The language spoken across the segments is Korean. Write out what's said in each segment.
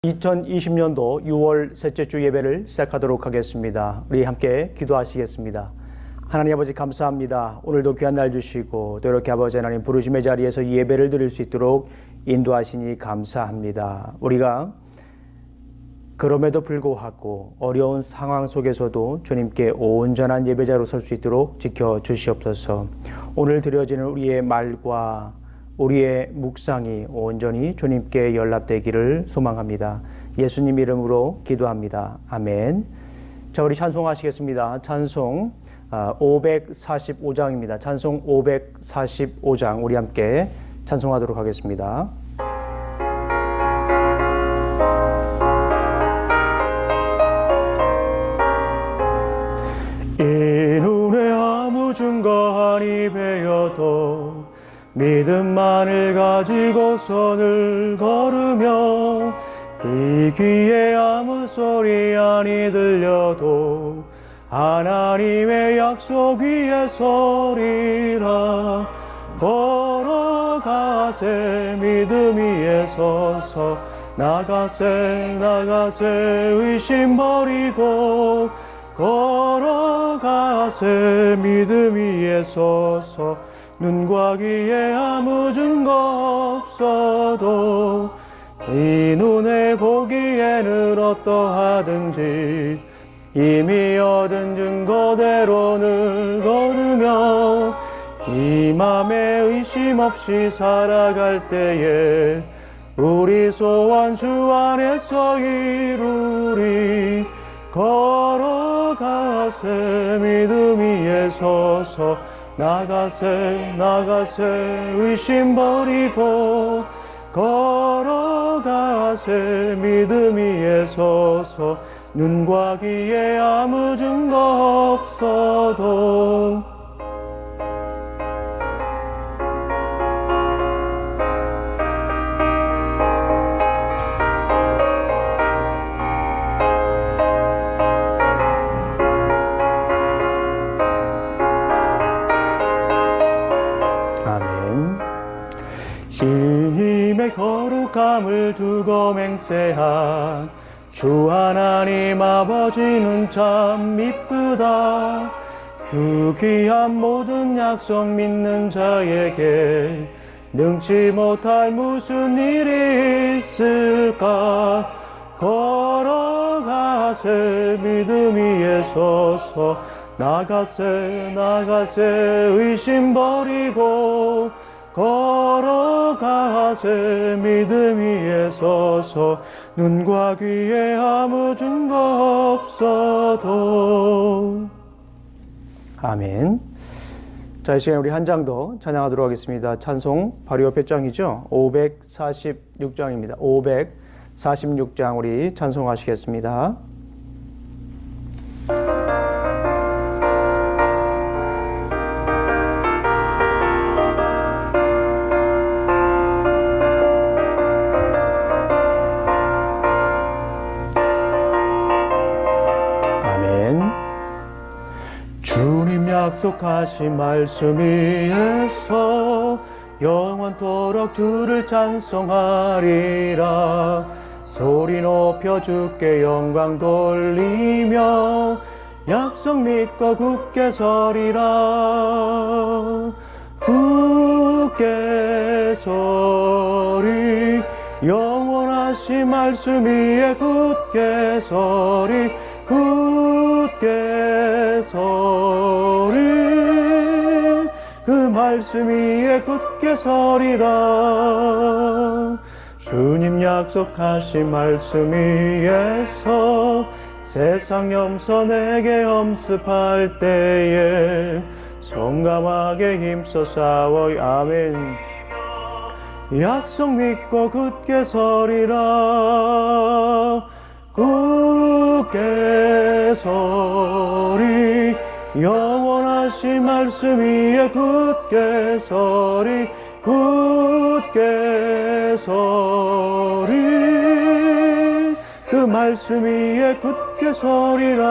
2020년도 6월 셋째 주 예배를 시작하도록 하겠습니다. 우리 함께 기도하시겠습니다. 하나님 아버지 감사합니다. 오늘도 귀한 날 주시고 또 이렇게 아버지 하나님 부르심의 자리에서 이 예배를 드릴 수 있도록 인도하시니 감사합니다. 우리가 그럼에도 불구하고 어려운 상황 속에서도 주님께 온전한 예배자로 설 수 있도록 지켜주시옵소서. 오늘 드려지는 우리의 말과 우리의 묵상이 온전히 주님께 연락되기를 소망합니다. 예수님 이름으로 기도합니다. 아멘. 자, 우리 찬송하시겠습니다. 찬송 545장입니다. 찬송 545장 우리 함께 찬송하도록 하겠습니다. 이 눈에 아무 증거 아니 배어도 믿음만을 가지고서 늘 걸으며 이 귀에 아무 소리 아니 들려도 하나님의 약속 위에 서리라. 걸어가세 믿음 위에 서서 나가세 의심 버리고 걸어가세 믿음 위에 서서 눈과 귀에 아무 증거 없어도 이 눈에 보기에는 어떠하든지 이미 얻은 증거대로 늘 걸으며 이 맘에 의심 없이 살아갈 때에 우리 소원 주 안에서 이루리. 걸어가세 믿음 위에 서서 나가세 의심 버리고 걸어가세 믿음 위에 서서 눈과 귀에 아무 증거 없어도 주님의 거룩함을 두고 맹세한 주 하나님 아버지는 참 이쁘다. 그 귀한 모든 약속 믿는 자에게 능치 못할 무슨 일이 있을까. 걸어가세 믿음 위에 서서 나가세 의심 버리고 걸어가세 믿음 위에 서서 눈과 귀에 아무 증거 없어도. 아멘. 자, 이 시간 우리 한 장 더 찬양하도록 하겠습니다. 찬송 바로 옆에 장이죠. 546장입니다. 546장 우리 찬송하시겠습니다. 주님 약속하신 말씀 위에서 영원토록 주를 찬송하리라. 소리 높여 주께 영광 돌리며 약속 믿고 굳게 서리라. 굳게 서리 영원하신 말씀 위에 굳게 서리 굳게 서리 그 말씀 위에 굳게 서리라. 주님 약속하신 말씀 위에서 세상 염소 내게 엄습할 때에 성감하게 힘써 싸워요. 아멘. 약속 믿고 굳게 서리라. 굳게 서리 영원하신 말씀 위에 굳게 서리 굳게 서리 그 말씀 위에 굳게 서리라.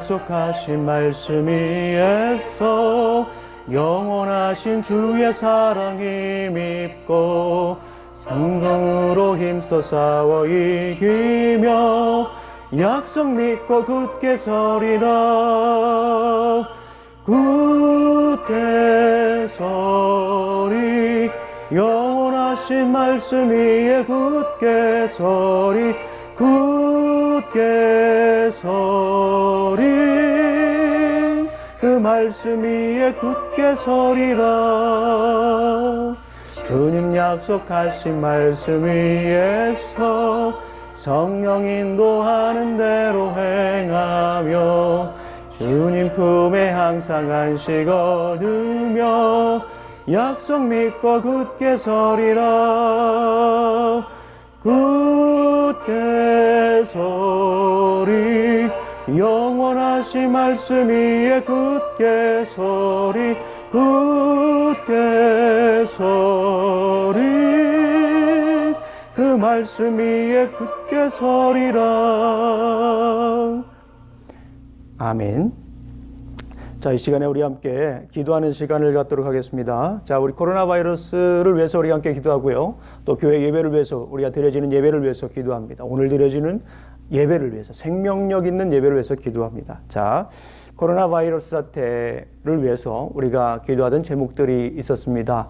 약속하신 말씀 위에서 영원하신 주의 사랑 힘입고 성령으로 힘써 싸워 이기며 약속 믿고 굳게 서리라. 굳게 서리 영원하신 말씀 위에 굳게 서리 굳게 서리 그 말씀 위에 굳게 서리라. 주님 약속하신 말씀 위에서 성령 인도하는 대로 행하며 주님 품에 항상 안식 얻으며 약속 믿고 굳게 서리라. 굳게 서리 영원하신 말씀 위에 굳게 서리 굳게 서리 그 말씀 위에 굳게 서리라. 아멘. 자, 이 시간에 우리 함께 기도하는 시간을 갖도록 하겠습니다. 자, 우리 코로나 바이러스를 위해서 우리 함께 기도하고요. 또 교회 예배를 위해서 우리가 드려지는 예배를 위해서 기도합니다. 오늘 드려지는 예배를 위해서 생명력 있는 예배를 위해서 기도합니다. 자, 코로나 바이러스 사태를 위해서 우리가 기도하던 제목들이 있었습니다.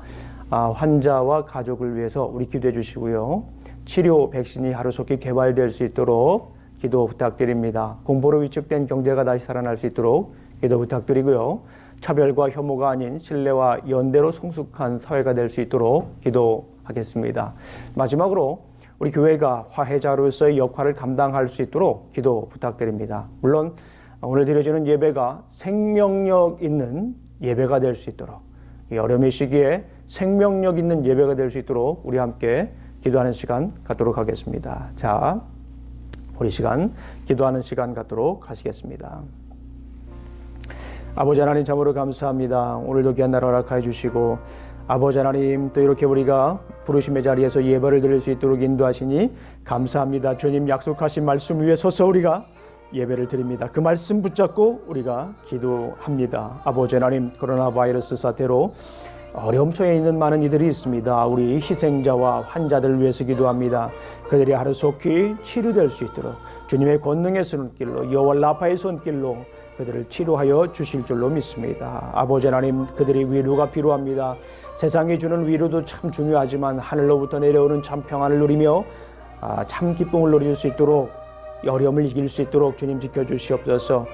환자와 가족을 위해서 우리 기도해 주시고요. 치료 백신이 하루속히 개발될 수 있도록 기도 부탁드립니다. 공포로 위축된 경제가 다시 살아날 수 있도록 기도 부탁드리고요. 차별과 혐오가 아닌 신뢰와 연대로 성숙한 사회가 될 수 있도록 기도하겠습니다. 마지막으로 우리 교회가 화해자로서의 역할을 감당할 수 있도록 기도 부탁드립니다. 물론 오늘 드려지는 예배가 생명력 있는 예배가 될 수 있도록 이 어려움의 시기에 생명력 있는 예배가 될 수 있도록 우리 함께 기도하는 시간 갖도록 하겠습니다. 자, 우리 시간 기도하는 시간 갖도록 하시겠습니다. 아버지 하나님 참으로 감사합니다. 오늘도 귀한 날 허락하여 주시고 아버지 하나님 또 이렇게 우리가 부르심의 자리에서 예배를 드릴 수 있도록 인도하시니 감사합니다. 주님 약속하신 말씀 위에 서서 우리가 예배를 드립니다. 그 말씀 붙잡고 우리가 기도합니다. 아버지 하나님 코로나 바이러스 사태로 어려움 속에 있는 많은 이들이 있습니다. 우리 희생자와 환자들을 위해서 기도합니다. 그들이 하루속히 치료될 수 있도록 주님의 권능의 손길로 여호와 라파의 손길로 그들을 치료하여 주실 줄로 믿습니다. 아버지 하나님 그들이 위로가 필요합니다. 세상이 주는 위로도 참 중요하지만 하늘로부터 내려오는 참 평안을 누리며 참 기쁨을 누릴 수 있도록 어려움을 이길 수 있도록 주님 지켜주시옵소서.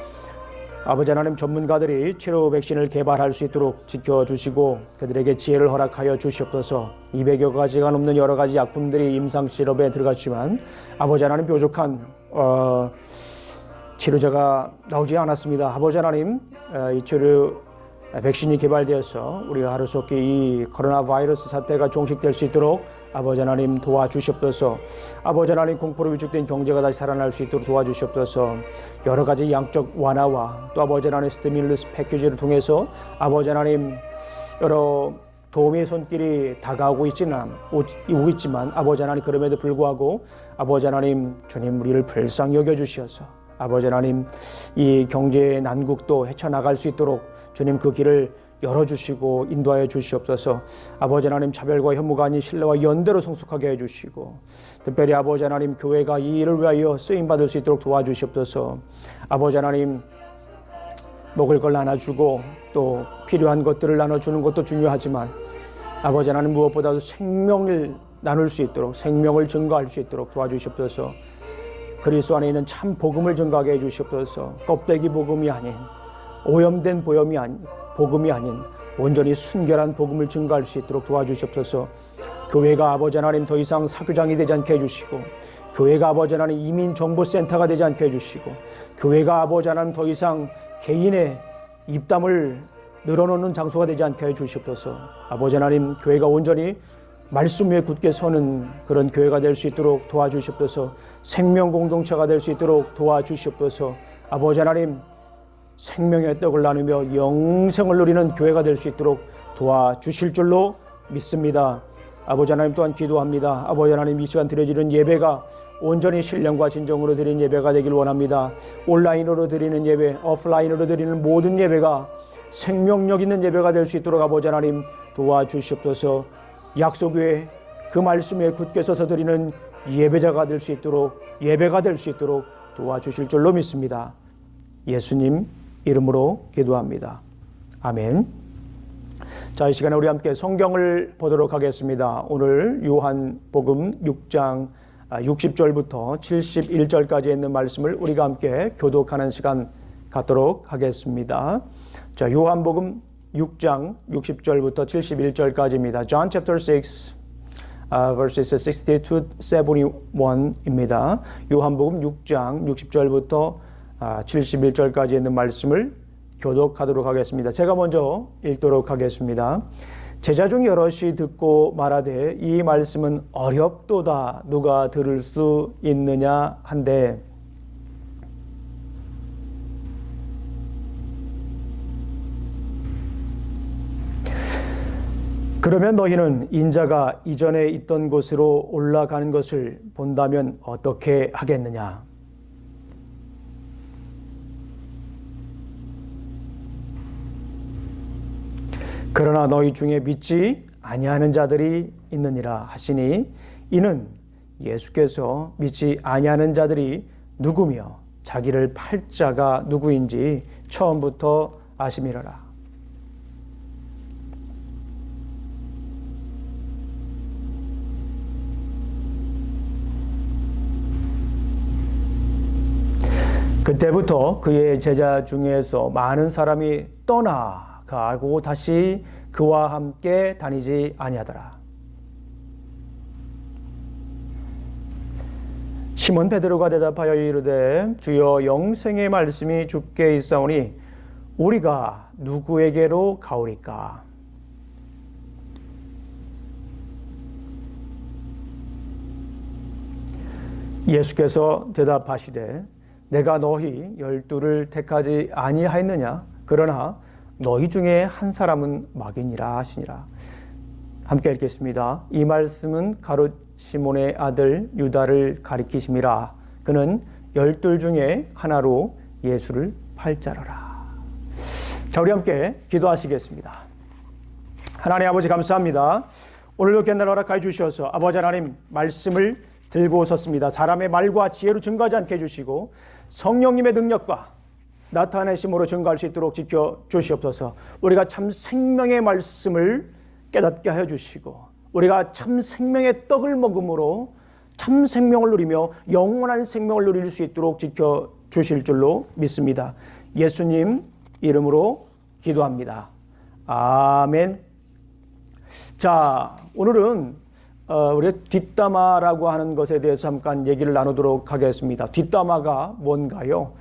아버지 하나님 전문가들이 치료 백신을 개발할 수 있도록 지켜주시고 그들에게 지혜를 허락하여 주시옵소서. 200여 가지가 넘는 여러 가지 약품들이 임상 실험에 들어갔지만 아버지 하나님 뾰족한 치료제가 나오지 않았습니다. 아버지 하나님 이 치료 백신이 개발되어서 우리가 하루속히 이 코로나 바이러스 사태가 종식될 수 있도록 아버지 하나님 도와주시옵소서. 아버지 하나님 공포로 위축된 경제가 다시 살아날 수 있도록 도와주시옵소서. 여러 가지 양적 완화와 또 아버지 하나님 스티뮬러스 패키지를 통해서 아버지 하나님 여러 도움의 손길이 다가오고 있지만 아버지 하나님 그럼에도 불구하고 아버지 하나님 주님 우리를 불쌍히 여겨주시어서 아버지 하나님 이 경제의 난국도 헤쳐나갈 수 있도록 주님 그 길을 열어주시고 인도하여 주시옵소서. 아버지 하나님 차별과 혐오가 아닌 신뢰와 연대로 성숙하게 해주시고 특별히 아버지 하나님 교회가 이 일을 위하여 쓰임받을 수 있도록 도와주시옵소서. 아버지 하나님 먹을 걸 나눠주고 또 필요한 것들을 나눠주는 것도 중요하지만 아버지 하나님 무엇보다도 생명을 나눌 수 있도록 생명을 증거할 수 있도록 도와주시옵소서. 그리스도 안에 있는 참 복음을 증거하게 해주시옵소서. 껍데기 복음이 아닌 오염된 복음이 아닌 온전히 순결한 복음을 증거할 수 있도록 도와주시옵소서. 교회가 아버지 하나님 더 이상 사교장이 되지 않게 해주시고 교회가 아버지 하나님 이민정보센터가 되지 않게 해주시고 교회가 아버지 하나님 더 이상 개인의 입담을 늘어놓는 장소가 되지 않게 해주시옵소서. 아버지 하나님 교회가 온전히 말씀 위에 굳게 서는 그런 교회가 될 수 있도록 도와주시옵소서. 생명 공동체가 될 수 있도록 도와주시옵소서. 아버지 하나님 생명의 떡을 나누며 영생을 누리는 교회가 될 수 있도록 도와주실 줄로 믿습니다. 아버지 하나님 또한 기도합니다. 아버지 하나님 이 시간 드려지는 예배가 온전히 신령과 진정으로 드리는 예배가 되길 원합니다. 온라인으로 드리는 예배, 오프라인으로 드리는 모든 예배가 생명력 있는 예배가 될 수 있도록 아버지 하나님 도와주시옵소서. 약속의 그 말씀에 굳게 서서 드리는 예배자가 될 수 있도록, 예배가 될 수 있도록 도와주실 줄로 믿습니다. 예수님 이름으로 기도합니다. 아멘. 자, 이 시간에 우리 함께 성경을 보도록 하겠습니다. 오늘 요한복음 6장 60절부터 71절까지 있는 말씀을 우리가 함께 교독하는 시간 갖도록 하겠습니다. 자, 요한복음 6장 60절부터 71절까지입니다. John chapter 6 verses 60 to 71입니다. 요한복음 6장 60절부터 71절까지 있는 말씀을 교독하도록 하겠습니다. 제가 먼저 읽도록 하겠습니다. 제자 중 여럿이 듣고 말하되 이 말씀은 어렵도다 누가 들을 수 있느냐 한데 그러면 너희는 인자가 이전에 있던 곳으로 올라가는 것을 본다면 어떻게 하겠느냐? 그러나 너희 중에 믿지 아니하는 자들이 있느니라 하시니 이는 예수께서 믿지 아니하는 자들이 누구며 자기를 팔 자가 누구인지 처음부터 아심이라라. 그때부터 그의 제자 중에서 많은 사람이 떠나가고 다시 그와 함께 다니지 아니하더라. 시몬 베드로가 대답하여 이르되 주여 영생의 말씀이 주께 있사오니 우리가 누구에게로 가오리까? 예수께서 대답하시되 내가 너희 12를 택하지 아니하였느냐? 그러나 너희 중에 한 사람은 마귀니라 하시니라. 함께 읽겠습니다. 이 말씀은 가룟 시몬의 아들 유다를 가리키심이라. 그는 12 중에 하나로 예수를 팔 자라라. 자, 우리 함께 기도하시겠습니다. 하나님 아버지 감사합니다. 오늘도 견날 허락하여 주셔서 아버지 하나님 말씀을 들고 섰습니다. 사람의 말과 지혜로 증거하지 않게 해주시고 성령님의 능력과 나타내심으로 증거할 수 있도록 지켜주시옵소서. 우리가 참 생명의 말씀을 깨닫게 하여 주시고 우리가 참 생명의 떡을 먹음으로 참 생명을 누리며 영원한 생명을 누릴 수 있도록 지켜주실 줄로 믿습니다. 예수님 이름으로 기도합니다. 아멘. 자, 오늘은 우리가 뒷담화라고 하는 것에 대해서 잠깐 얘기를 나누도록 하겠습니다. 뒷담화가 뭔가요?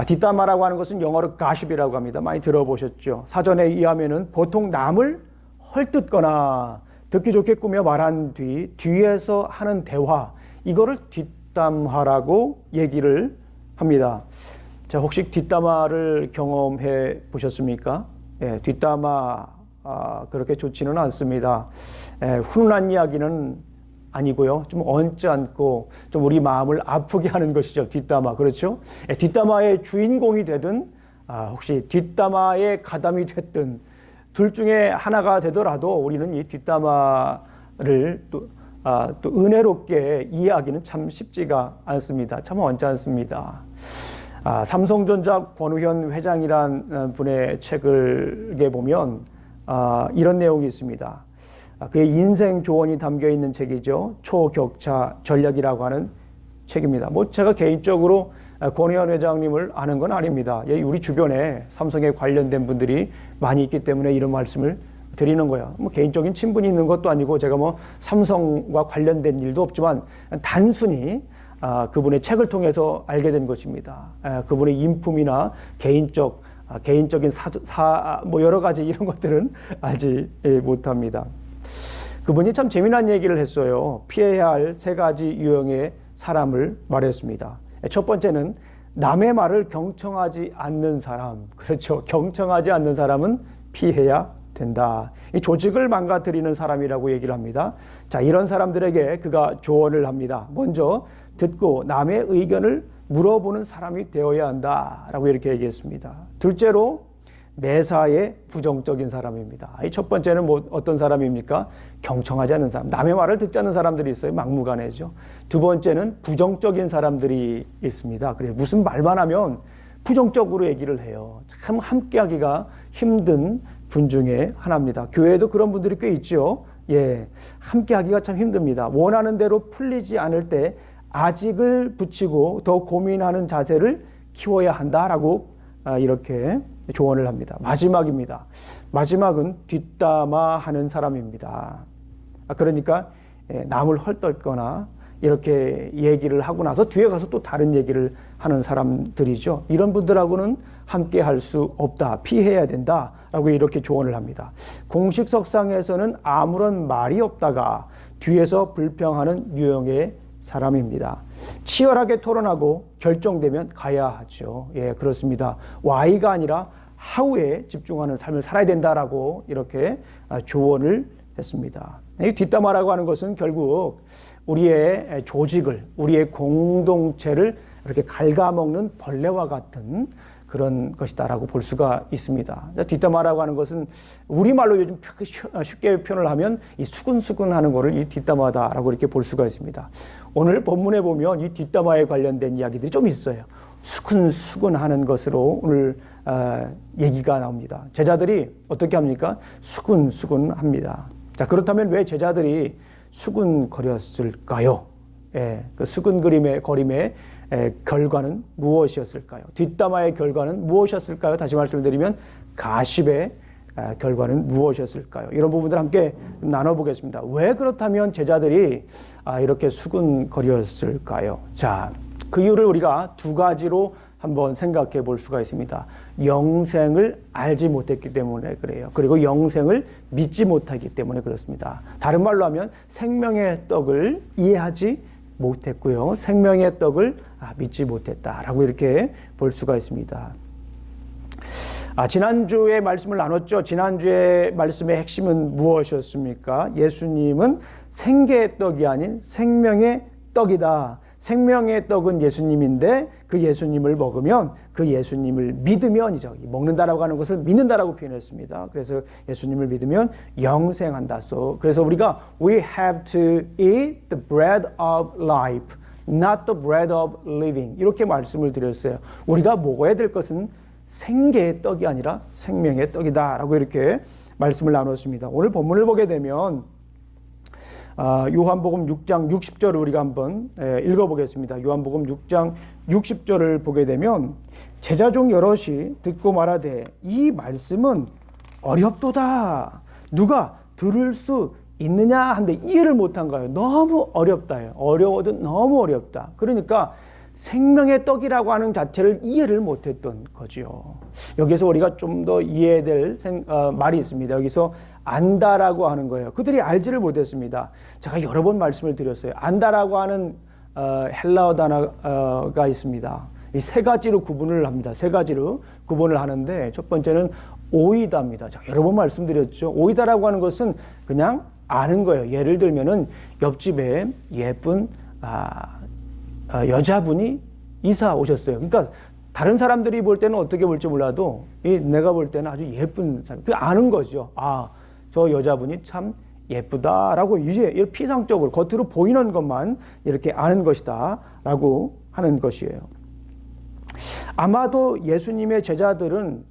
뒷담화라고 하는 것은 영어로 가십이라고 합니다. 많이 들어보셨죠? 사전에 의하면은 보통 남을 헐뜯거나 듣기 좋게 꾸며 말한 뒤에서 하는 대화, 이거를 뒷담화라고 얘기를 합니다. 자, 혹시 뒷담화를 경험해 보셨습니까? 뒷담화 그렇게 좋지는 않습니다. 훈훈한 이야기는 아니고요. 좀 언짢고 좀 우리 마음을 아프게 하는 것이죠. 뒷담화. 그렇죠? 뒷담화의 주인공이 되든 혹시 뒷담화에 가담이 됐든 둘 중에 하나가 되더라도 우리는 이 뒷담화를 또 은혜롭게 이해하기는 참 쉽지가 않습니다. 참 언짢습니다. 삼성전자 권우현 회장이란 분의 책을 보면 이런 내용이 있습니다. 그의 인생 조언이 담겨 있는 책이죠. 초격차 전략이라고 하는 책입니다. 제가 개인적으로 권우현 회장님을 아는 건 아닙니다. 우리 주변에 삼성에 관련된 분들이 많이 있기 때문에 이런 말씀을 드리는 거예요. 개인적인 친분이 있는 것도 아니고 제가 삼성과 관련된 일도 없지만 단순히 그분의 책을 통해서 알게 된 것입니다. 그분의 인품이나 개인적인 여러 가지 이런 것들은 알지 못합니다. 그분이 참 재미난 얘기를 했어요. 피해야 할 3가지 유형의 사람을 말했습니다. 첫 번째는 남의 말을 경청하지 않는 사람. 그렇죠. 경청하지 않는 사람은 피해야 된다. 이 조직을 망가뜨리는 사람이라고 얘기를 합니다. 자, 이런 사람들에게 그가 조언을 합니다. 먼저 듣고 남의 의견을 물어보는 사람이 되어야 한다라고 이렇게 얘기했습니다. 둘째로 매사에 부정적인 사람입니다. 첫 번째는 어떤 사람입니까? 경청하지 않는 사람. 남의 말을 듣지 않는 사람들이 있어요. 막무가내죠. 두 번째는 부정적인 사람들이 있습니다. 그래, 무슨 말만 하면 부정적으로 얘기를 해요. 참 함께하기가 힘든 분 중에 하나입니다. 교회에도 그런 분들이 꽤 있죠. 예, 함께하기가 참 힘듭니다. 원하는 대로 풀리지 않을 때 아직을 붙이고 더 고민하는 자세를 키워야 한다라고 이렇게 조언을 합니다. 마지막입니다. 마지막은 뒷담화하는 사람입니다. 그러니까 남을 헐떡거나 이렇게 얘기를 하고 나서 뒤에 가서 또 다른 얘기를 하는 사람들이죠. 이런 분들하고는 함께 할 수 없다. 피해야 된다라고 이렇게 조언을 합니다. 공식석상에서는 아무런 말이 없다가 뒤에서 불평하는 유형의 사람입니다. 치열하게 토론하고 결정되면 가야 하죠. 예, 그렇습니다. why가 아니라 how에 집중하는 삶을 살아야 된다라고 이렇게 조언을 했습니다. 이 뒷담화라고 하는 것은 결국 우리의 조직을, 우리의 공동체를 이렇게 갉아먹는 벌레와 같은 그런 것이다라고 볼 수가 있습니다. 뒷담화라고 하는 것은 우리말로 요즘 쉽게 표현을 하면 이 수근수근하는 거를 이 뒷담화다라고 이렇게 볼 수가 있습니다. 오늘 본문에 보면 이 뒷담화에 관련된 이야기들이 좀 있어요. 수근수근하는 것으로 오늘 얘기가 나옵니다. 제자들이 어떻게 합니까? 수근수근합니다. 자, 그렇다면 왜 제자들이 수근거렸을까요? 예, 그 수근거림의 결과는 무엇이었을까요? 뒷담화의 결과는 무엇이었을까요? 다시 말씀드리면 가십의 결과는 무엇이었을까요? 이런 부분들 함께 나눠보겠습니다. 왜 그렇다면 제자들이 이렇게 수근거렸을까요? 자, 그 이유를 우리가 두 가지로 한번 생각해 볼 수가 있습니다. 영생을 알지 못했기 때문에 그래요. 그리고 영생을 믿지 못하기 때문에 그렇습니다. 다른 말로 하면 생명의 떡을 이해하지 못했고요. 생명의 떡을 믿지 못했다라고 이렇게 볼 수가 있습니다. 지난주에 말씀을 나눴죠. 지난주에 말씀의 핵심은 무엇이었습니까? 예수님은 생계의 떡이 아닌 생명의 떡이다. 생명의 떡은 예수님인데 그 예수님을 먹으면 그 예수님을 믿으면이죠. 먹는다라고 하는 것을 믿는다라고 표현했습니다. 그래서 예수님을 믿으면 영생한다. 그래서 우리가 we have to eat the bread of life, not the bread of living. 이렇게 말씀을 드렸어요. 우리가 먹어야 될 것은 생계의 떡이 아니라 생명의 떡이다라고 이렇게 말씀을 나눴습니다. 오늘 본문을 보게 되면 요한복음 6장 60절을 우리가 한번 읽어보겠습니다. 요한복음 6장 60절을 보게 되면 제자 중 여럿이 듣고 말하되 이 말씀은 어렵도다. 누가 들을 수 있느냐 한데 이해를 못한 거예요. 너무 어렵다요. 어려워도 너무 어렵다. 그러니까 생명의 떡이라고 하는 자체를 이해를 못했던 거죠. 여기서 우리가 좀 더 이해될 말이 있습니다. 여기서 안다라고 하는 거예요. 그들이 알지를 못했습니다. 제가 여러 번 말씀을 드렸어요. 안다라고 하는 헬라어 단어가 있습니다. 이 세 가지로 구분을 합니다. 세 가지로 구분을 하는데 첫 번째는 오이다입니다. 제가 여러 번 말씀드렸죠. 오이다라고 하는 것은 그냥 아는 거예요. 예를 들면은 옆집에 예쁜 여자분이 이사 오셨어요. 그러니까 다른 사람들이 볼 때는 어떻게 볼지 몰라도 내가 볼 때는 아주 예쁜 사람. 그 아는 거죠. 저 여자분이 참 예쁘다라고 이제 피상적으로 겉으로 보이는 것만 이렇게 아는 것이다라고 하는 것이에요. 아마도 예수님의 제자들은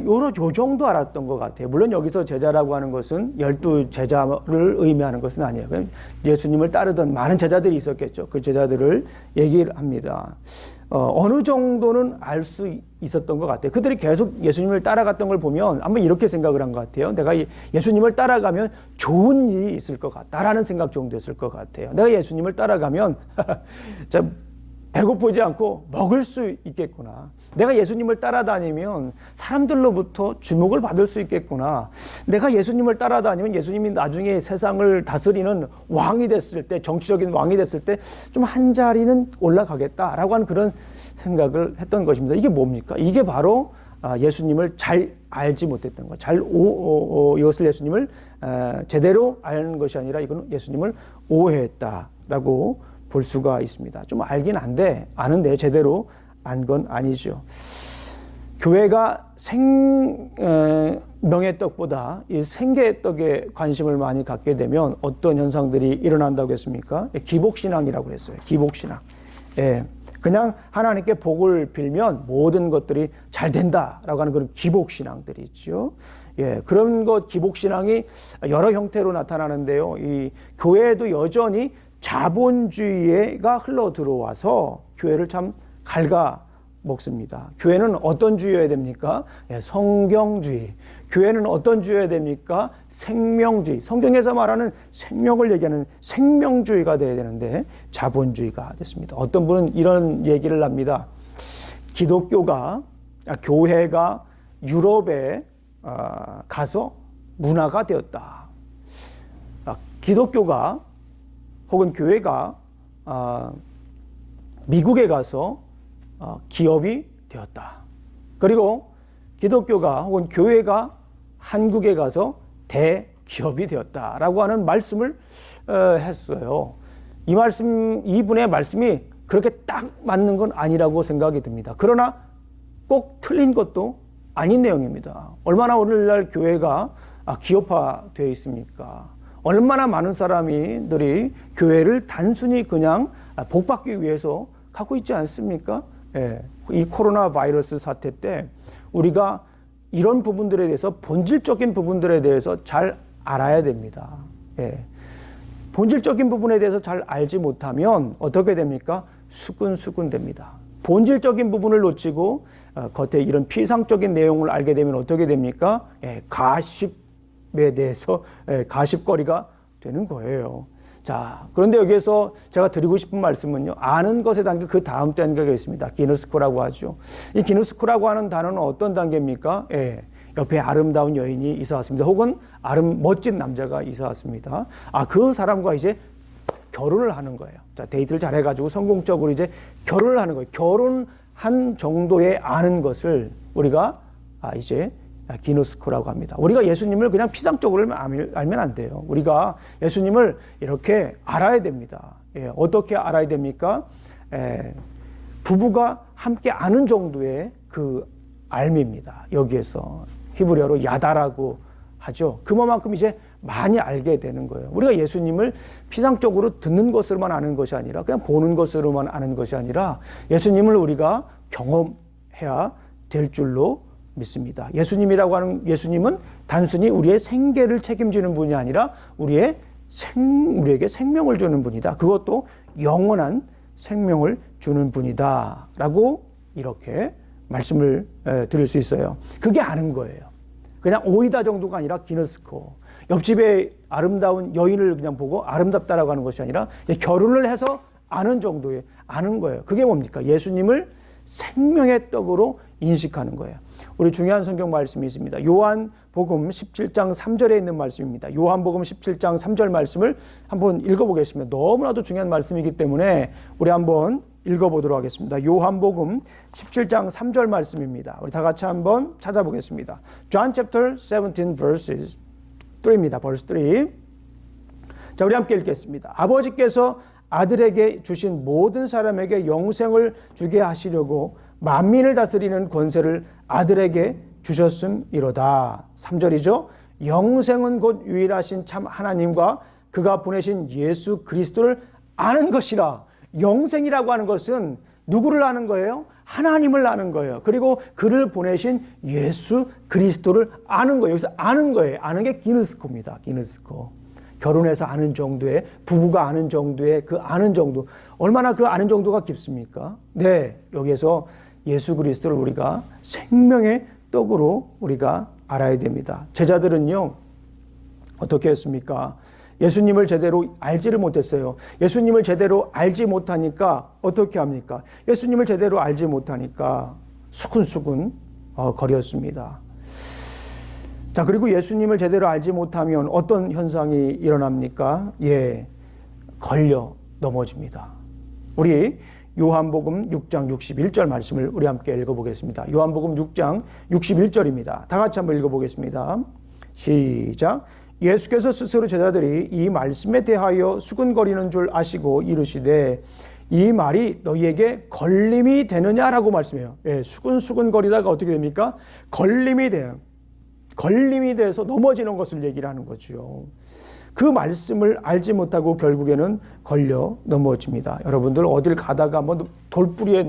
요 정도 알았던 것 같아요. 물론 여기서 제자라고 하는 것은 12제자를 의미하는 것은 아니에요. 예수님을 따르던 많은 제자들이 있었겠죠. 그 제자들을 얘기를 합니다. 어느 정도는 알 수 있었던 것 같아요. 그들이 계속 예수님을 따라갔던 걸 보면 아마 이렇게 생각을 한 것 같아요. 내가 예수님을 따라가면 좋은 일이 있을 것 같다라는 생각 정도였을 것 같아요. 내가 예수님을 따라가면 배고프지 않고 먹을 수 있겠구나. 내가 예수님을 따라다니면 사람들로부터 주목을 받을 수 있겠구나. 내가 예수님을 따라다니면 예수님이 나중에 세상을 다스리는 왕이 됐을 때, 정치적인 왕이 됐을 때 좀 한 자리는 올라가겠다라고 하는 그런 생각을 했던 것입니다. 이게 뭡니까? 이게 바로 예수님을 잘 알지 못했던 것, 이것을 예수님을 제대로 아는 것이 아니라 이건 예수님을 오해했다라고 볼 수가 있습니다. 좀 알긴 아는데 제대로 안 건 아니죠. 교회가 생명의 떡보다 이 생계의 떡에 관심을 많이 갖게 되면 어떤 현상들이 일어난다고 했습니까? 기복신앙이라고 했어요. 기복신앙. 예. 그냥 하나님께 복을 빌면 모든 것들이 잘 된다라고 하는 그런 기복신앙들이 있죠. 예, 그런 기복신앙이 여러 형태로 나타나는데요. 이 교회에도 여전히 자본주의가 흘러 들어와서 교회를 참 갉아먹습니다. 교회는 어떤 주의여야 됩니까? 예, 성경주의. 교회는 어떤 주의여야 됩니까? 생명주의. 성경에서 말하는 생명을 얘기하는 생명주의가 되어야 되는데 자본주의가 됐습니다. 어떤 분은 이런 얘기를 합니다. 교회가 유럽에 가서 문화가 되었다. 기독교가 혹은 교회가 미국에 가서 기업이 되었다. 그리고 기독교가 혹은 교회가 한국에 가서 대기업이 되었다라고 하는 말씀을 했어요. 이분의 말씀이 그렇게 딱 맞는 건 아니라고 생각이 듭니다. 그러나 꼭 틀린 것도 아닌 내용입니다. 얼마나 오늘날 교회가 기업화되어 있습니까? 얼마나 많은 사람들이 교회를 단순히 그냥 복받기 위해서 갖고 있지 않습니까? 예, 이 코로나 바이러스 사태 때 우리가 이런 부분들에 대해서 본질적인 부분들에 대해서 잘 알아야 됩니다. 예. 본질적인 부분에 대해서 잘 알지 못하면 어떻게 됩니까? 수근수근 됩니다. 본질적인 부분을 놓치고 겉에 이런 피상적인 내용을 알게 되면 어떻게 됩니까? 예, 가십에 대해서 가십거리가 되는 거예요. 자, 그런데 여기에서 제가 드리고 싶은 말씀은요, 아는 것의 단계, 그 다음 단계가 있습니다. 기누스코라고 하죠. 이 기누스코라고 하는 단어는 어떤 단계입니까? 예, 옆에 아름다운 여인이 이사 왔습니다. 혹은 멋진 남자가 이사 왔습니다. 그 사람과 이제 결혼을 하는 거예요. 자, 데이트를 잘 해가지고 성공적으로 이제 결혼을 하는 거예요. 결혼한 정도의 아는 것을 우리가 이제 기노스코라고 합니다. 우리가 예수님을 그냥 피상적으로 알면 안 돼요. 우리가 예수님을 이렇게 알아야 됩니다. 예, 어떻게 알아야 됩니까? 부부가 함께 아는 정도의 그 알미입니다. 여기에서 히브리어로 야다라고 하죠. 그만큼 이제 많이 알게 되는 거예요. 우리가 예수님을 피상적으로 듣는 것으로만 아는 것이 아니라 그냥 보는 것으로만 아는 것이 아니라 예수님을 우리가 경험해야 될 줄로 믿습니다. 예수님이라고 하는 예수님은 단순히 우리의 생계를 책임지는 분이 아니라 우리에게 생명을 주는 분이다. 그것도 영원한 생명을 주는 분이다. 라고 이렇게 말씀을 드릴 수 있어요. 그게 아는 거예요. 그냥 오이다 정도가 아니라 기너스코. 옆집에 아름다운 여인을 그냥 보고 아름답다라고 하는 것이 아니라 결혼을 해서 아는 정도의 아는 거예요. 그게 뭡니까? 예수님을 생명의 떡으로 인식하는 거예요. 우리 중요한 성경 말씀이 있습니다. 요한복음 17장 3절에 있는 말씀입니다. 요한복음 17장 3절 말씀을 한번 읽어보겠습니다. 너무나도 중요한 말씀이기 때문에 우리 한번 읽어보도록 하겠습니다. 요한복음 17장 3절 말씀입니다. 우리 다 같이 한번 찾아보겠습니다. John chapter 17 verses 3입니다. verse 3. 자, 우리 함께 읽겠습니다. 아버지께서 아들에게 주신 모든 사람에게 영생을 주게 하시려고 만민을 다스리는 권세를 아들에게 주셨음이로다. 3절이죠. 영생은 곧 유일하신 참 하나님과 그가 보내신 예수 그리스도를 아는 것이라. 영생이라고 하는 것은 누구를 아는 거예요? 하나님을 아는 거예요. 그리고 그를 보내신 예수 그리스도를 아는 거예요. 여기서 아는 거예요. 아는 게 기누스코입니다. 기누스코. 결혼해서 아는 정도의, 부부가 아는 정도의 그 아는 정도. 얼마나 그 아는 정도가 깊습니까? 네, 여기에서 예수 그리스도를 우리가 생명의 떡으로 우리가 알아야 됩니다. 제자들은요, 어떻게 했습니까? 예수님을 제대로 알지를 못했어요. 예수님을 제대로 알지 못하니까 어떻게 합니까? 예수님을 제대로 알지 못하니까 수근수근 거렸습니다. 자, 그리고 예수님을 제대로 알지 못하면 어떤 현상이 일어납니까? 예, 걸려 넘어집니다. 우리 요한복음 6장 61절 말씀을 우리 함께 읽어보겠습니다. 요한복음 6장 61절입니다. 다 같이 한번 읽어보겠습니다. 시작. 예수께서 스스로 제자들이 이 말씀에 대하여 수근거리는 줄 아시고 이르시되 이 말이 너희에게 걸림이 되느냐라고 말씀해요. 예, 수근수근거리다가 어떻게 됩니까? 걸림이 돼요. 걸림이 돼서 넘어지는 것을 얘기를 하는 거죠. 그 말씀을 알지 못하고 결국에는 걸려 넘어집니다. 여러분들 어딜 가다가 뭐 돌뿌리에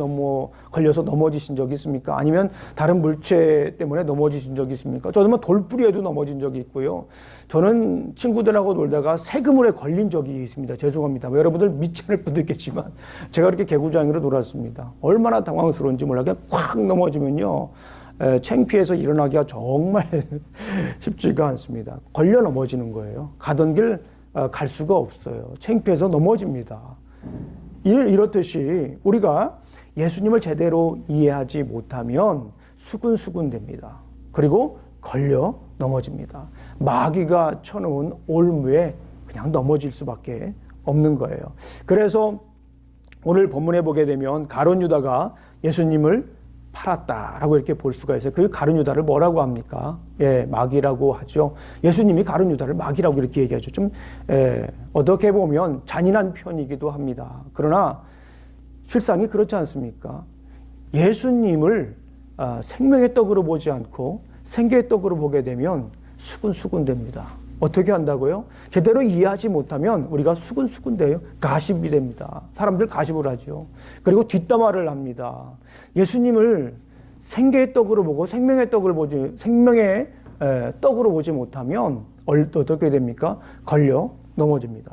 걸려서 넘어지신 적이 있습니까? 아니면 다른 물체 때문에 넘어지신 적이 있습니까? 저는 뭐 돌뿌리에도 넘어진 적이 있고요. 저는 친구들하고 놀다가 새그물에 걸린 적이 있습니다. 죄송합니다. 뭐 여러분들 믿지 않을 분도 있겠지만 제가 그렇게 개구장이로 놀았습니다. 얼마나 당황스러운지 몰라. 그냥 콱 넘어지면요. 창피해서 일어나기가 정말 쉽지가 않습니다. 걸려 넘어지는 거예요. 가던 길 갈 수가 없어요. 창피해서 넘어집니다. 이렇듯이 우리가 예수님을 제대로 이해하지 못하면 수근수근 됩니다. 그리고 걸려 넘어집니다. 마귀가 쳐놓은 올무에 그냥 넘어질 수밖에 없는 거예요. 그래서 오늘 본문에 보게 되면 가룟 유다가 예수님을 팔았다라고 이렇게 볼 수가 있어요. 그 가룟 유다를 뭐라고 합니까? 예, 마귀라고 하죠. 예수님이 가룟 유다를 마귀라고 이렇게 얘기하죠. 좀 어떻게 보면 잔인한 편이기도 합니다. 그러나 실상이 그렇지 않습니까? 예수님을 생명의 떡으로 보지 않고 생계의 떡으로 보게 되면 수근수근 됩니다. 어떻게 한다고요? 제대로 이해하지 못하면 우리가 수근수근돼요. 가십이 됩니다. 사람들 가십을 하죠. 그리고 뒷담화를 합니다. 예수님을 생계의 떡으로 보고 생명의 떡으로 보지, 생명의 떡으로 보지 못하면 어떻게 됩니까? 걸려 넘어집니다.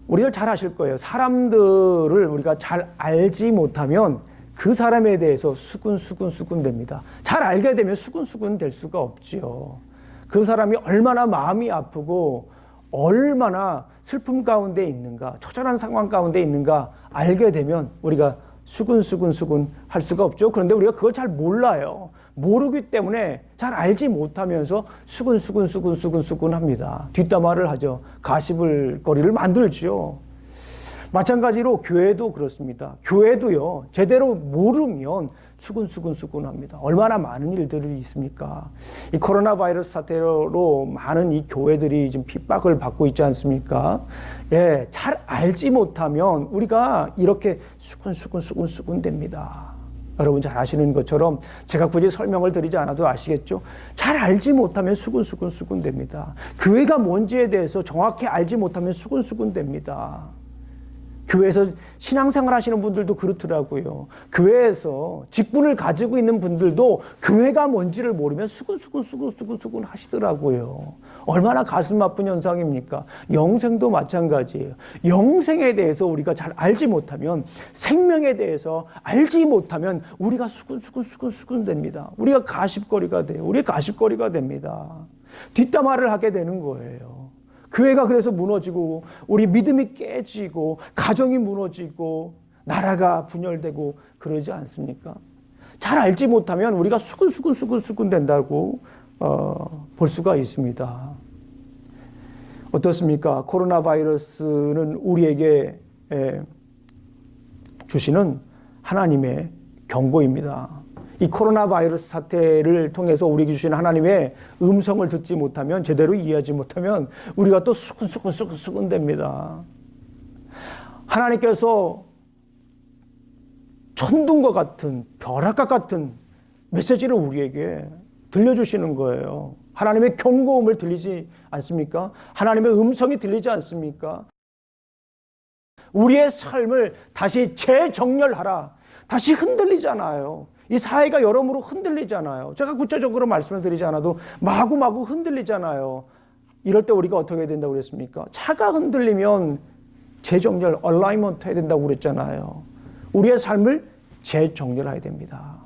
우리들 잘 아실 거예요. 사람들을 우리가 잘 알지 못하면 그 사람에 대해서 수근수근 됩니다. 잘 알게 되면 수근수근 될 수가 없지요. 그 사람이 얼마나 마음이 아프고 얼마나 슬픔 가운데 있는가, 처절한 상황 가운데 있는가 알게 되면 우리가 수근수근 할 수가 없죠. 그런데 우리가 그걸 잘 몰라요. 모르기 때문에 잘 알지 못하면서 수근수근 합니다. 뒷담화를 하죠. 가십을 거리를 만들죠. 마찬가지로 교회도 그렇습니다. 교회도요, 제대로 모르면 수근수근 합니다. 얼마나 많은 일들이 있습니까? 이 코로나 바이러스 사태로 많은 이 교회들이 지금 핍박을 받고 있지 않습니까? 예, 잘 알지 못하면 우리가 이렇게 수근 됩니다. 여러분 잘 아시는 것처럼 제가 굳이 설명을 드리지 않아도 아시겠죠? 잘 알지 못하면 수근 됩니다. 교회가 뭔지에 대해서 정확히 알지 못하면 수근 됩니다. 교회에서 신앙생활 하시는 분들도 그렇더라고요. 교회에서 직분을 가지고 있는 분들도 교회가 뭔지를 모르면 수근 하시더라고요. 얼마나 가슴 아픈 현상입니까? 영생도 마찬가지예요. 영생에 대해서 우리가 잘 알지 못하면, 생명에 대해서 알지 못하면 우리가 수근 됩니다. 우리가 가십거리가 돼요. 우리가 가십거리가 됩니다. 뒷담화를 하게 되는 거예요. 교회가 그래서 무너지고 우리 믿음이 깨지고 가정이 무너지고 나라가 분열되고 그러지 않습니까? 잘 알지 못하면 우리가 수근 된다고 볼 수가 있습니다. 어떻습니까? 코로나 바이러스는 우리에게 주시는 하나님의 경고입니다. 이 코로나 바이러스 사태를 통해서 우리에게 주시는 하나님의 음성을 듣지 못하면, 제대로 이해하지 못하면 우리가 또 수근 됩니다. 하나님께서 천둥과 같은, 벼락과 같은 메시지를 우리에게 들려주시는 거예요. 하나님의 경고음을 들리지 않습니까? 하나님의 음성이 들리지 않습니까? 우리의 삶을 다시 재정렬하라. 다시 흔들리잖아요. 이 사회가 여러모로 흔들리잖아요. 제가 구체적으로 말씀을 드리지 않아도 마구마구 흔들리잖아요. 이럴 때 우리가 어떻게 해야 된다고 그랬습니까? 차가 흔들리면 재정렬, 얼라이먼트 해야 된다고 그랬잖아요. 우리의 삶을 재정렬해야 됩니다.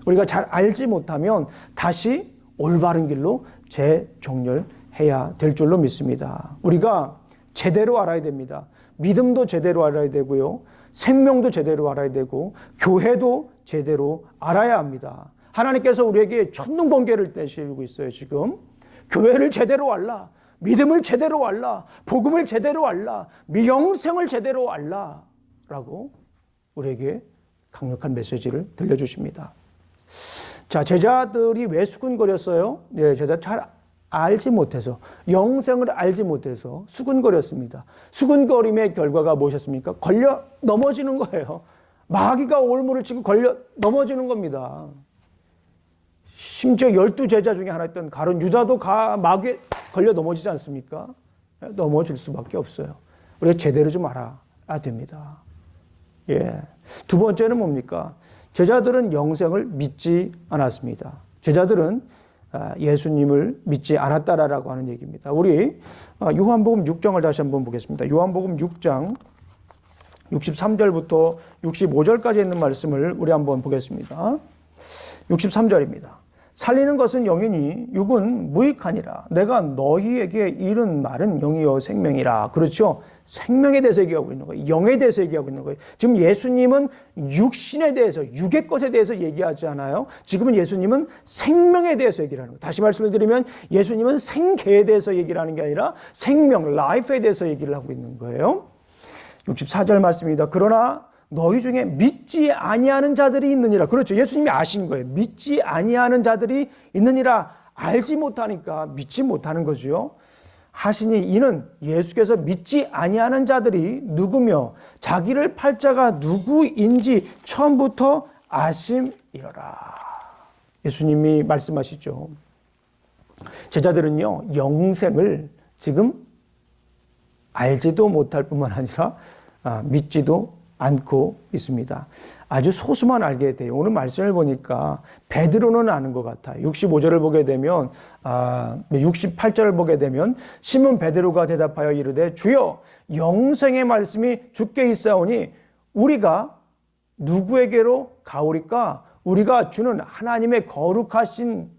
우리가 잘 알지 못하면 다시 올바른 길로 재정렬해야 될 줄로 믿습니다. 우리가 제대로 알아야 됩니다. 믿음도 제대로 알아야 되고요. 생명도 제대로 알아야 되고 교회도 제대로 알아야 합니다. 하나님께서 우리에게 천둥번개를 내시고 있어요. 지금 교회를 제대로 알라, 믿음을 제대로 알라, 복음을 제대로 알라, 영생을 제대로 알라 라고 우리에게 강력한 메시지를 들려주십니다. 자, 제자들이 왜 수군거렸어요? 네, 제자 잘 알지 못해서, 영생을 알지 못해서 수군거렸습니다. 수군거림의 결과가 무엇이었습니까? 걸려 넘어지는 거예요. 마귀가 올무를 치고 걸려 넘어지는 겁니다. 심지어 12제자 중에 하나였던 가룟 유다도 마귀에 걸려 넘어지지 않습니까? 넘어질 수밖에 없어요. 우리가 제대로 좀 알아야 됩니다. 예. 두 번째는 뭡니까? 제자들은 영생을 믿지 않았습니다. 제자들은 예수님을 믿지 않았다라고 하는 얘기입니다. 우리 요한복음 6장을 다시 한번 보겠습니다. 요한복음 6장 63절부터 65절까지 있는 말씀을 우리 한번 보겠습니다. 63절입니다. 살리는 것은 영이니 육은 무익하니라. 내가 너희에게 이른 말은 영이요 생명이라. 그렇죠? 생명에 대해서 얘기하고 있는 거예요. 영에 대해서 얘기하고 있는 거예요. 지금 예수님은 육신에 대해서, 육의 것에 대해서 얘기하지 않아요. 지금은 예수님은 생명에 대해서 얘기를 하는 거예요. 다시 말씀을 드리면 예수님은 생계에 대해서 얘기를 하는 게 아니라 생명, 라이프에 대해서 얘기를 하고 있는 거예요. 64절 말씀입니다. 그러나 너희 중에 믿지 아니하는 자들이 있느니라. 그렇죠. 예수님이 아신 거예요. 믿지 아니하는 자들이 있느니라. 알지 못하니까 믿지 못하는 거죠. 하시니 이는 예수께서 믿지 아니하는 자들이 누구며 자기를 팔 자가 누구인지 처음부터 아심이라. 예수님이 말씀하시죠. 제자들은요, 영생을 지금 알지도 못할 뿐만 아니라 믿지도 않고 있습니다. 아주 소수만 알게 돼요. 오늘 말씀을 보니까 베드로는 아는 것 같아요. 65절을 보게 되면 68절을 보게 되면 시몬 베드로가 대답하여 이르되 주여 영생의 말씀이 주께 있사오니 우리가 누구에게로 가오리까? 우리가 주는 하나님의 거룩하신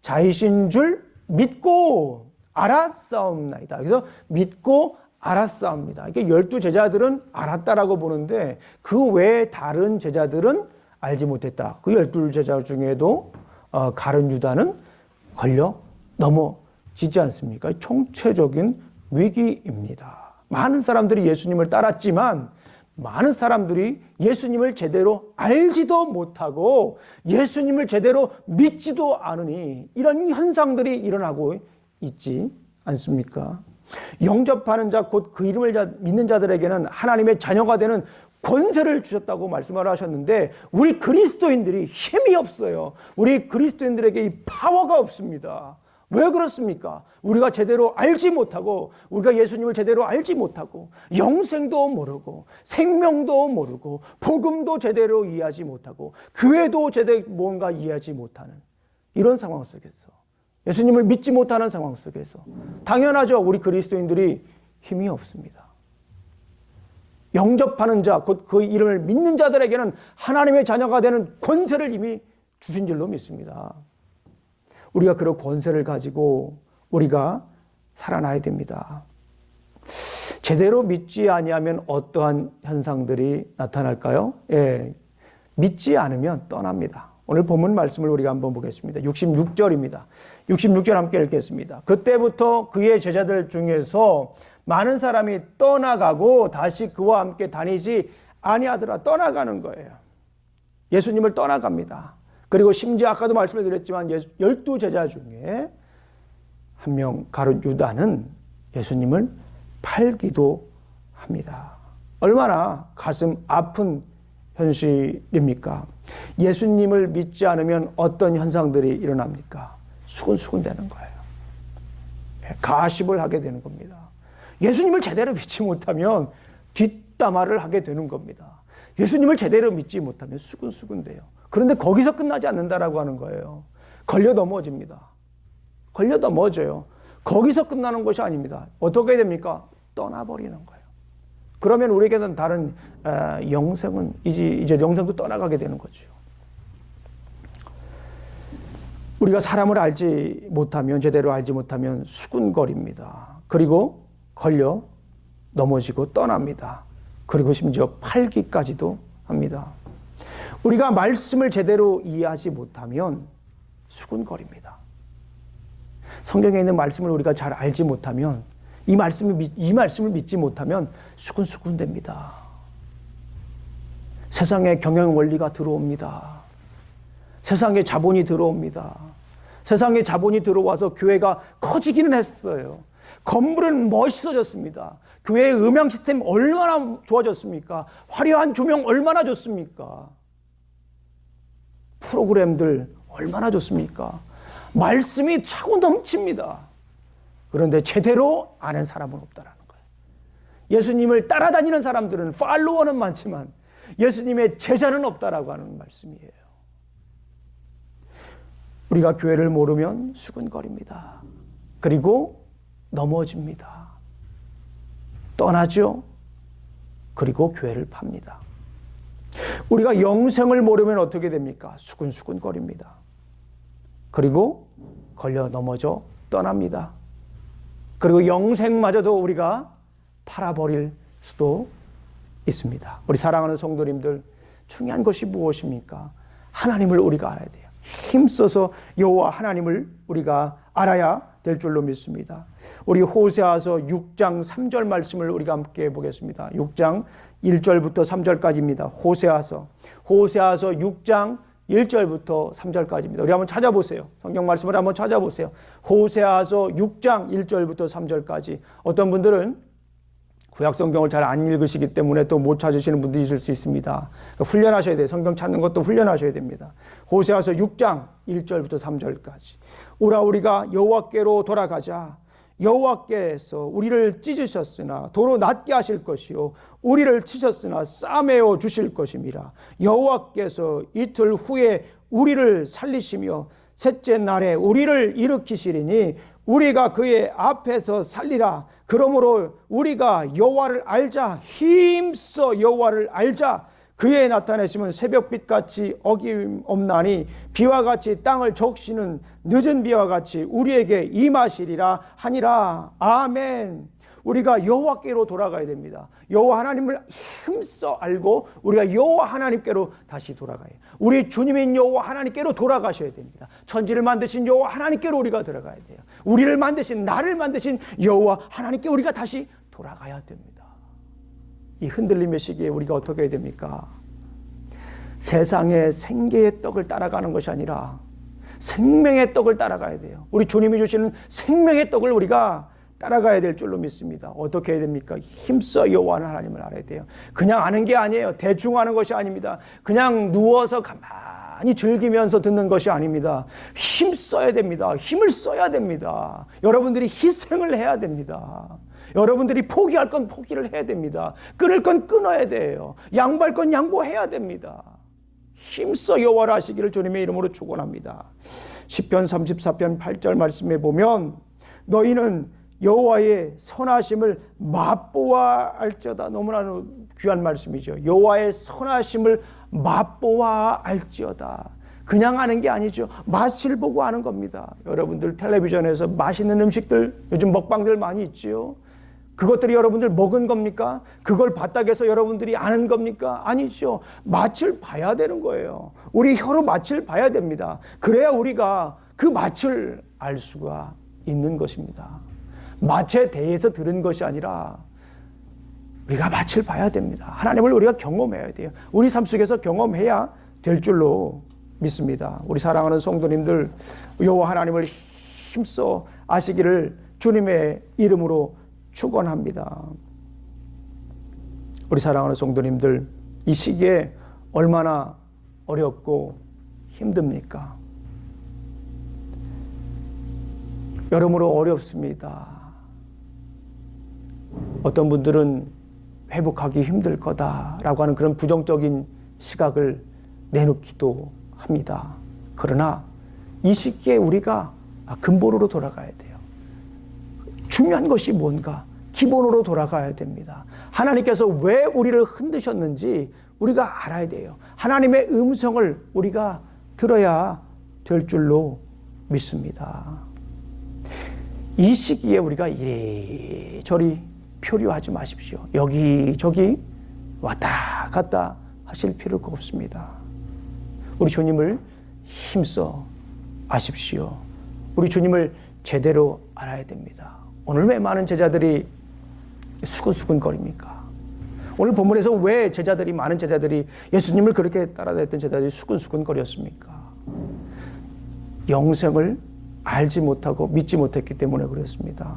자이신 줄 믿고 알았사옵나이다. 그래서 믿고 알았사옵니다. 이게 12제자들은 알았다라고 보는데 그 외에 다른 제자들은 알지 못했다. 그 12제자 중에도 가룟 유다는 걸려 넘어지지 않습니까? 총체적인 위기입니다. 많은 사람들이 예수님을 따랐지만 많은 사람들이 예수님을 제대로 알지도 못하고 예수님을 제대로 믿지도 않으니 이런 현상들이 일어나고 있지 않습니까? 영접하는 자 곧 그 이름을 믿는 자들에게는 하나님의 자녀가 되는 권세를 주셨다고 말씀을 하셨는데 우리 그리스도인들이 힘이 없어요. 우리 그리스도인들에게 이 파워가 없습니다. 왜 그렇습니까? 우리가 제대로 알지 못하고 우리가 예수님을 제대로 알지 못하고 영생도 모르고 생명도 모르고 복음도 제대로 이해하지 못하고 교회도 제대로 뭔가 이해하지 못하는 이런 상황 속에서 예수님을 믿지 못하는 상황 속에서 당연하죠. 우리 그리스도인들이 힘이 없습니다. 영접하는 자, 곧 그 이름을 믿는 자들에게는 하나님의 자녀가 되는 권세를 이미 주신 줄로 믿습니다. 우리가 그런 권세를 가지고 우리가 살아나야 됩니다. 제대로 믿지 아니하면 어떠한 현상들이 나타날까요? 예, 믿지 않으면 떠납니다. 오늘 본문 말씀을 우리가 한번 보겠습니다. 66절입니다. 66절 함께 읽겠습니다. 그때부터 그의 제자들 중에서 많은 사람이 떠나가고 다시 그와 함께 다니지 아니하더라. 떠나가는 거예요. 예수님을 떠나갑니다. 그리고 심지어 아까도 말씀을 드렸지만 12제자 중에 한 명 가룟 유다는 예수님을 팔기도 합니다. 얼마나 가슴 아픈 현실입니까? 예수님을 믿지 않으면 어떤 현상들이 일어납니까? 수근수근 되는 거예요. 가십을 하게 되는 겁니다. 예수님을 제대로 믿지 못하면 뒷담화를 하게 되는 겁니다. 예수님을 제대로 믿지 못하면 수근수근 돼요. 그런데 거기서 끝나지 않는다라고 하는 거예요. 걸려 넘어집니다. 걸려 넘어져요. 거기서 끝나는 것이 아닙니다. 어떻게 됩니까? 떠나버리는 거예요. 그러면 우리에게는 다른 영생은 이제 영생도 떠나가게 되는 거죠. 우리가 사람을 알지 못하면 제대로 알지 못하면 수군거립니다. 그리고 걸려 넘어지고 떠납니다. 그리고 심지어 팔기까지도 합니다. 우리가 말씀을 제대로 이해하지 못하면 수군거립니다. 성경에 있는 말씀을 우리가 잘 알지 못하면 이 말씀을 믿지 못하면 수군수군됩니다. 세상에 경영 원리가 들어옵니다. 세상에 자본이 들어옵니다. 세상에 자본이 들어와서 교회가 커지기는 했어요. 건물은 멋있어졌습니다. 교회의 음향 시스템 얼마나 좋아졌습니까? 화려한 조명 얼마나 좋습니까? 프로그램들 얼마나 좋습니까? 말씀이 차고 넘칩니다. 그런데 제대로 아는 사람은 없다라는 거예요. 예수님을 따라다니는 사람들은 팔로워는 많지만 예수님의 제자는 없다라고 하는 말씀이에요. 우리가 교회를 모르면 수근거립니다. 그리고 넘어집니다. 떠나죠. 그리고 교회를 팝니다. 우리가 영생을 모르면 어떻게 됩니까? 수근수근거립니다. 그리고 걸려 넘어져 떠납니다. 그리고 영생마저도 우리가 팔아버릴 수도 있습니다. 우리 사랑하는 성도님들, 중요한 것이 무엇입니까? 하나님을 우리가 알아야 돼요. 힘써서 여호와 하나님을 우리가 알아야 될 줄로 믿습니다. 우리 호세아서 6장 3절 말씀을 우리가 함께 보겠습니다. 6장 1절부터 3절까지입니다. 호세아서 6장 1절부터 3절까지입니다. 우리 한번 찾아보세요. 성경 말씀을 한번 찾아보세요. 호세아서 6장 1절부터 3절까지. 어떤 분들은 구약 성경을 잘 안 읽으시기 때문에 또 못 찾으시는 분들이 있을 수 있습니다. 그러니까 훈련하셔야 돼요. 성경 찾는 것도 훈련하셔야 됩니다. 호세아서 6장 1절부터 3절까지. 오라 우리가 여호와께로 돌아가자. 여호와께서 우리를 찢으셨으나 도로 낮게 하실 것이요 우리를 치셨으나 싸매어 주실 것임이라. 여호와께서 이틀 후에 우리를 살리시며 셋째 날에 우리를 일으키시리니 우리가 그의 앞에서 살리라. 그러므로 우리가 여호와를 알자. 힘써 여호와를 알자. 그의 나타내심은 새벽빛같이 어김없나니 비와 같이 땅을 적시는 늦은 비와 같이 우리에게 임하시리라 하니라. 아멘. 우리가 여호와께로 돌아가야 됩니다. 여호와 하나님을 힘써 알고 우리가 여호와 하나님께로 다시 돌아가요. 우리 주님인 여호와 하나님께로 돌아가셔야 됩니다. 천지를 만드신 여호와 하나님께로 우리가 들어가야 돼요. 우리를 만드신, 나를 만드신 여호와 하나님께 우리가 다시 돌아가야 됩니다. 이 흔들림의 시기에 우리가 어떻게 해야 됩니까? 세상의 생계의 떡을 따라가는 것이 아니라 생명의 떡을 따라가야 돼요. 우리 주님이 주시는 생명의 떡을 우리가 따라가야 될 줄로 믿습니다. 어떻게 해야 됩니까? 힘써 여호와 하나님을 알아야 돼요. 그냥 아는 게 아니에요. 대충 아는 것이 아닙니다. 그냥 누워서 가만히 즐기면서 듣는 것이 아닙니다. 힘써야 됩니다. 힘을 써야 됩니다. 여러분들이 희생을 해야 됩니다. 여러분들이 포기할 건 포기를 해야 됩니다. 끊을 건 끊어야 돼요. 양보할 건 양보해야 됩니다. 힘써 여호와를 아시기를 주님의 이름으로 축원합니다. 시편 34편 8절 말씀에 보면 너희는 여호와의 선하심을 맛보아 알지어다. 너무나 귀한 말씀이죠. 여호와의 선하심을 맛보아 알지어다. 그냥 아는 게 아니죠. 맛을 보고 아는 겁니다. 여러분들 텔레비전에서 맛있는 음식들 요즘 먹방들 많이 있지요. 그것들이 여러분들 먹은 겁니까? 그걸 봤다고 해서 여러분들이 아는 겁니까? 아니죠. 맛을 봐야 되는 거예요. 우리 혀로 맛을 봐야 됩니다. 그래야 우리가 그 맛을 알 수가 있는 것입니다. 맛에 대해서 들은 것이 아니라 우리가 맛을 봐야 됩니다. 하나님을 우리가 경험해야 돼요. 우리 삶 속에서 경험해야 될 줄로 믿습니다. 우리 사랑하는 성도님들, 여호와 하나님을 힘써 아시기를 주님의 이름으로 축원합니다. 우리 사랑하는 성도님들, 이 시기에 얼마나 어렵고 힘듭니까? 여러모로 어렵습니다. 어떤 분들은 회복하기 힘들 거다라고 하는 그런 부정적인 시각을 내놓기도 합니다. 그러나 이 시기에 우리가 근본으로 돌아가야 돼요. 중요한 것이 뭔가? 기본으로 돌아가야 됩니다. 하나님께서 왜 우리를 흔드셨는지 우리가 알아야 돼요. 하나님의 음성을 우리가 들어야 될 줄로 믿습니다. 이 시기에 우리가 이리저리 표류하지 마십시오. 여기저기 왔다 갔다 하실 필요가 없습니다. 우리 주님을 힘써 아십시오. 우리 주님을 제대로 알아야 됩니다. 오늘 왜 많은 제자들이 수근수근거립니까? 오늘 본문에서 왜 많은 제자들이 예수님을 그렇게 따라다녔던 제자들이 수근수근거렸습니까? 영생을 알지 못하고 믿지 못했기 때문에 그렇습니다.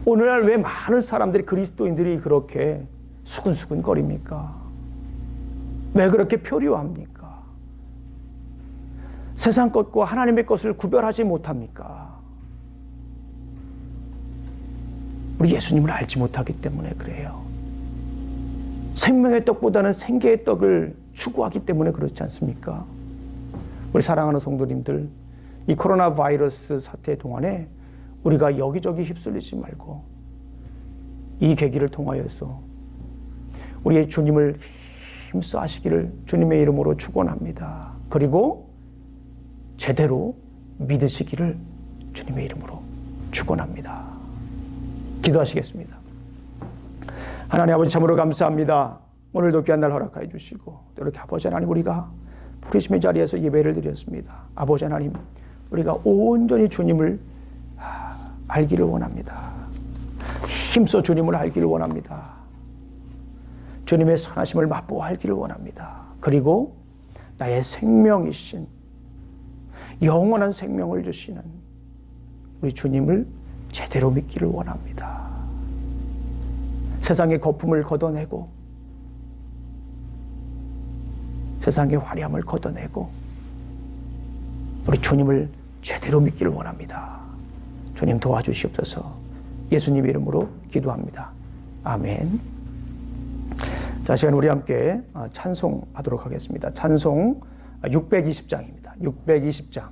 오늘날 왜 많은 사람들이, 그리스도인들이 그렇게 수근수근거립니까? 왜 그렇게 표류합니까? 세상 것과 하나님의 것을 구별하지 못합니까? 우리 예수님을 알지 못하기 때문에 그래요. 생명의 떡보다는 생계의 떡을 추구하기 때문에 그렇지 않습니까? 우리 사랑하는 성도님들, 이 코로나 바이러스 사태 동안에 우리가 여기저기 휩쓸리지 말고 이 계기를 통하여서 우리의 주님을 힘써 하시기를 주님의 이름으로 축원합니다. 그리고 제대로 믿으시기를 주님의 이름으로 축원합니다. 기도하시겠습니다. 하나님 아버지, 참으로 감사합니다. 오늘도 귀한 날 허락하여 주시고 이렇게 아버지 하나님, 우리가 부르심의 자리에서 예배를 드렸습니다. 아버지 하나님, 우리가 온전히 주님을 알기를 원합니다. 힘써 주님을 알기를 원합니다. 주님의 선하심을 맛보아 알기를 원합니다. 그리고 나의 생명이신, 영원한 생명을 주시는 우리 주님을 제대로 믿기를 원합니다. 세상의 거품을 걷어내고 세상의 화려함을 걷어내고 우리 주님을 제대로 믿기를 원합니다. 주님 도와주시옵소서. 예수님 이름으로 기도합니다. 아멘. 자, 시간 우리 함께 찬송하도록 하겠습니다. 찬송 620장입니다. 620장.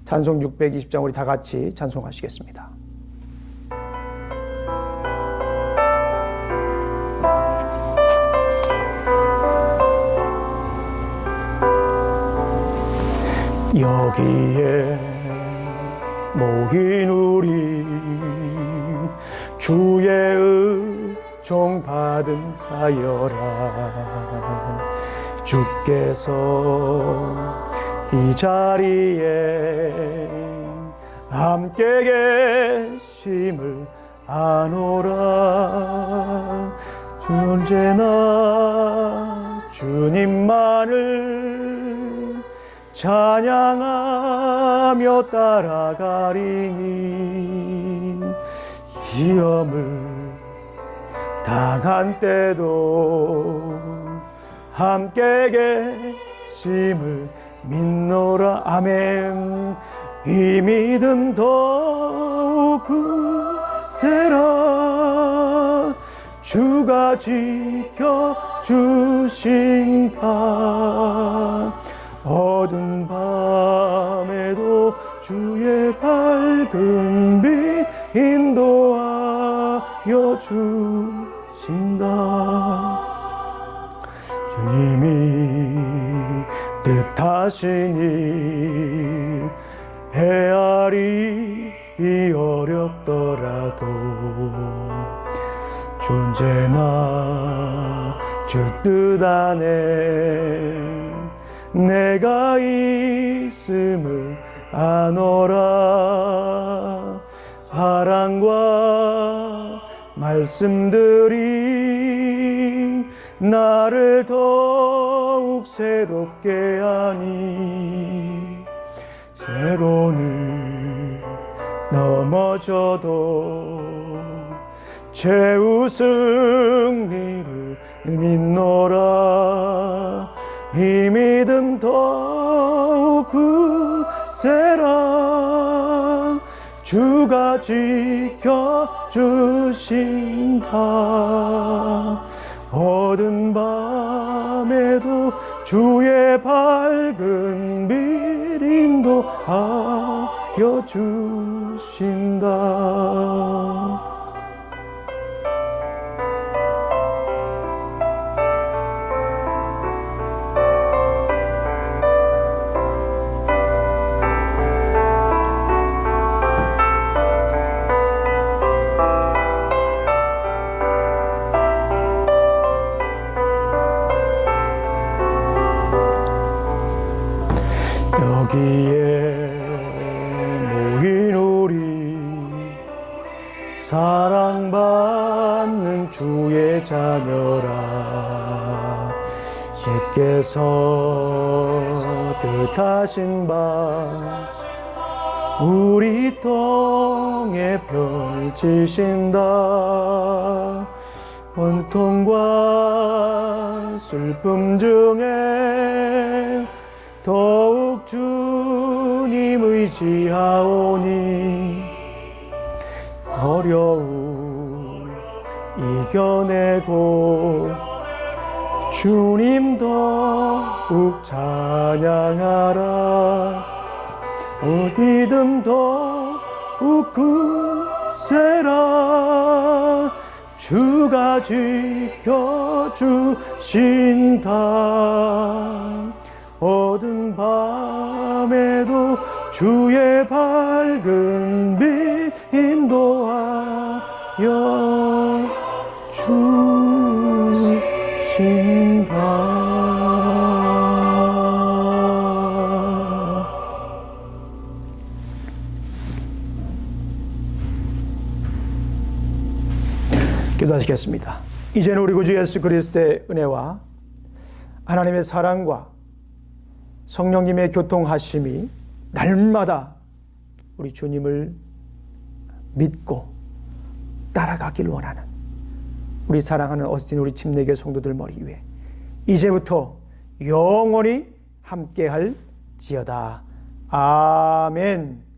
찬송 620장 우리 다 같이 찬송하시겠습니다. 여기에 모인 우리 주의 은총 받은 자여라. 주께서 이 자리에 함께 계심을 아노라. 언제나 주님만을 찬양하며 따라가리니 시험을 당한 때도 함께 계심을 믿노라. 아멘. 이 믿음 더욱 굳세라. 주가 지켜주신다. 어두운 밤에도 주의 밝은 빛 인도하여 주신다. 주님이 뜻하신 일 헤아리기 어렵더라도 존재나 주 뜻 안에 내가 있음을 아노라. 사랑과 말씀들이 나를 더욱 새롭게 하니 세로는 넘어져도 최후 승리를 믿노라. 이 믿음 더욱 굳세라. 주가 지켜주신다. 어두운 밤에도 주의 밝은 빛 인도하여 주신다. 여기에 모인 우리 사랑받는 주의 자녀라. 주께서 뜻하신 바 우리 통에 펼치신다. 원통과 슬픔 중에 더욱 주님 의지하오니 어려움 이겨내고 주님 더욱 찬양하라. 믿음 더욱 굳세라. 주가 지켜주신다. 어두운 밤에도 주의 밝은 빛 인도하여 주신다. 기도하시겠습니다. 이제는 우리 구주 예수 그리스도의 은혜와 하나님의 사랑과 성령님의 교통하심이 날마다 우리 주님을 믿고 따라가길 원하는 우리 사랑하는 어스틴 우리 침례교회 성도들 머리 위에 이제부터 영원히 함께할지어다. 아멘.